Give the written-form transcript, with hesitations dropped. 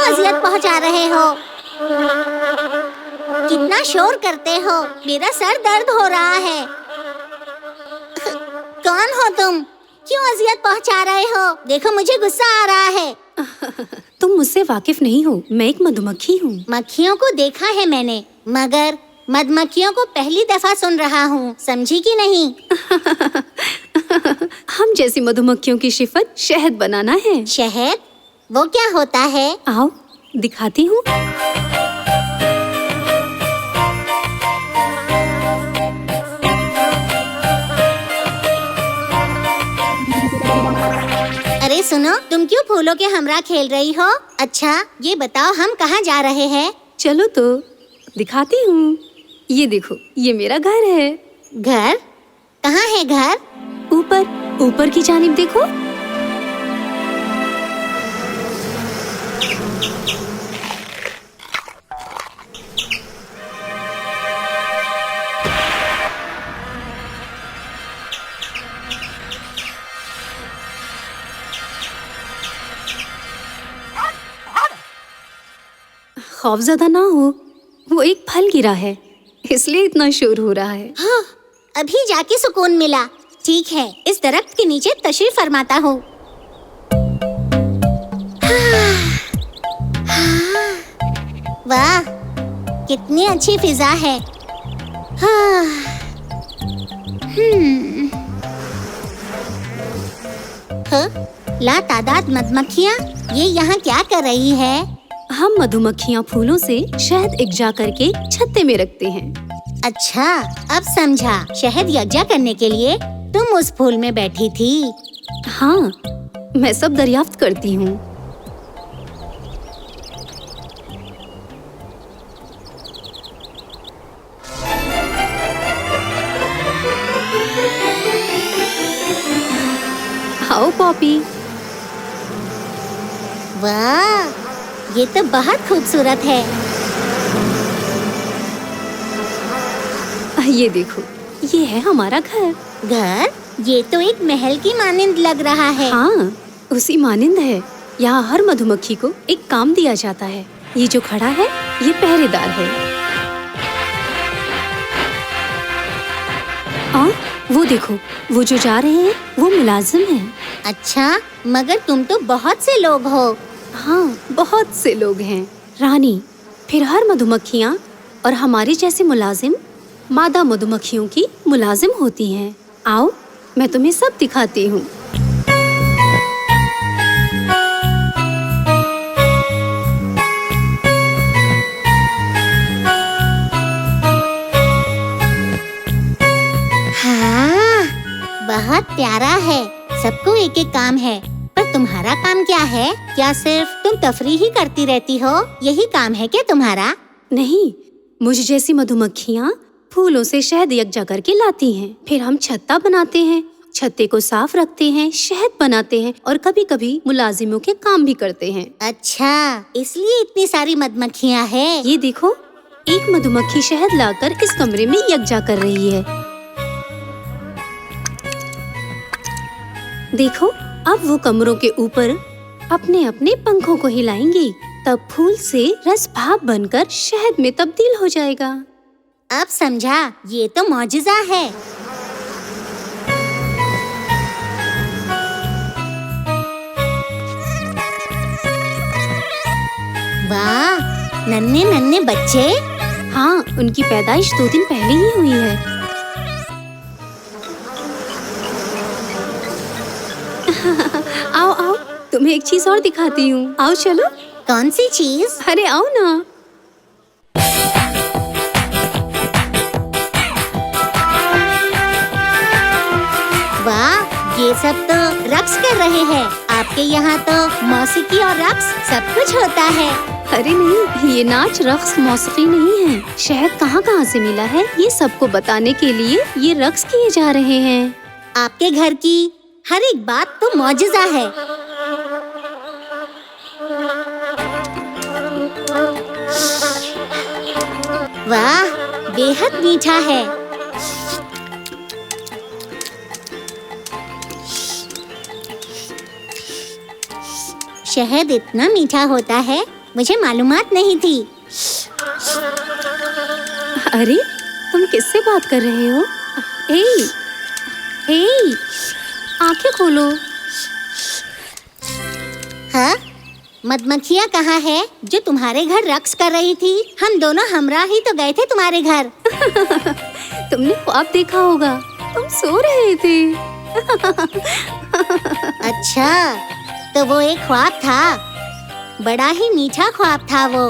अजियत पहुंचा रहे हो? कितना शोर करते हो, मेरा सर दर्द हो रहा है। कौन हो तुम? क्यों अजियत पहुंचा रहे हो? देखो मुझे गुस्सा आ रहा है। तुम मुझसे वाकिफ नहीं हो, मैं एक मधुमक्खी हूँ। मक्खियों को देखा है मैंने, मगर मधुमक्खियों को पहली दफा सुन रहा हूँ, समझी कि नहीं? हम जैसी मधुमक्खियों की सिफत शहद बनाना है। शहद? वो क्या होता है? आओ दिखाती हूँ। अरे सुनो, तुम क्यों फूलों के हमरा खेल रही हो? अच्छा ये बताओ, हम कहाँ जा रहे हैं? चलो तो दिखाती हूँ। ये देखो, ये मेरा घर है। घर? कहाँ है घर? ऊपर, ऊपर की जानिब देखो। खौफज़दा ना हो, वो एक फल गिरा है, इसलिए इतना शोर हो रहा है। हाँ, अभी जाके सुकून मिला। ठीक है, इस दरख्त के नीचे तशरीफ फरमाता हूँ। वाह, कितनी अच्छी फिजा है। लातादाद मधुमक्खियाँ ये यहाँ क्या कर रही है? हम मधुमक्खियाँ फूलों से शहद इकट्ठा करके छत्ते में रखते हैं। अच्छा, अब समझा। शहद इकट्ठा करने के लिए तुम उस फूल में बैठी थी। हाँ, मैं सब दरियाफ्त करती हूँ। आओ पॉपी। वाह, ये तो बहुत खूबसूरत है। ये देखो, ये है हमारा घर। घर? ये तो एक महल की मानिंद लग रहा है। हाँ, उसी मानिंद है। यहाँ हर मधुमक्खी को एक काम दिया जाता है। ये जो खड़ा है, ये पहरेदार है। वो देखो, वो जो जा रहे हैं, वो मुलाजिम हैं। अच्छा, मगर तुम तो बहुत से लोग हो। हाँ, बहुत से लोग हैं रानी। फिर हर मधुमक्खियाँ और हमारे जैसे मुलाजिम मादा मधुमक्खियों की मुलाजिम होती हैं। आओ, मैं तुम्हें सब दिखाती हूँ। हाँ, बहुत प्यारा है। सबको एक एक काम है, पर तुम्हारा काम क्या है? क्या सिर्फ तुम तफरीह ही करती रहती हो? यही काम है क्या तुम्हारा? नहीं, मुझ जैसी मधुमक्खियाँ फूलों से शहद इकट्ठा करके लाती हैं। फिर हम छत्ता बनाते हैं, छत्ते को साफ रखते हैं, शहद बनाते हैं और कभी-कभी मुलाजिमों के काम भी करते हैं। अच्छा, इसलिए इतनी सारी मधुमक्खियाँ हैं। ये देखो, एक मधुमक्खी शहद लाकर इस कमरे में इकट्ठा कर रही है। देखो, अब वो कमरों के ऊपर अपने अपने पंखों को हिलाएंगी, तब फूल से रस भाप बनकर शहद में तब्दील हो जाएगा। अब समझा, ये तो मौजिज़ा है। वाह, नन्हे नन्हे बच्चे। हाँ, उनकी पैदाइश 2 दिन पहले ही हुई है। आओ आओ, तुम्हें एक चीज और दिखाती हूँ। आओ चलो। कौन सी चीज? अरे आओ ना। वाह, ये सब तो रक्स कर रहे हैं। आपके यहाँ तो मौसीकी और रक्स सब कुछ होता है। अरे नहीं, ये नाच रक्स मौसीकी नहीं है। शहद कहाँ से मिला है, ये सबको बताने के लिए ये रक्स किए जा रहे हैं। आपके घर की हर एक बात तो मौजिज़ा है। वाह, बेहद मीठा है। शहद इतना मीठा होता है, मुझे मालूमात नहीं थी। अरे तुम किससे बात कर रहे हो? ए, ए, आंखें खोलो। हाँ? मधुमक्खियाँ कहाँ है जो तुम्हारे घर रक्स कर रही थी? हम दोनों हमरा ही तो गए थे तुम्हारे घर। तुमने ख्वाब देखा होगा, तुम सो रहे थे। अच्छा, तो वो एक ख्वाब था। बड़ा ही मीठा ख्वाब था वो।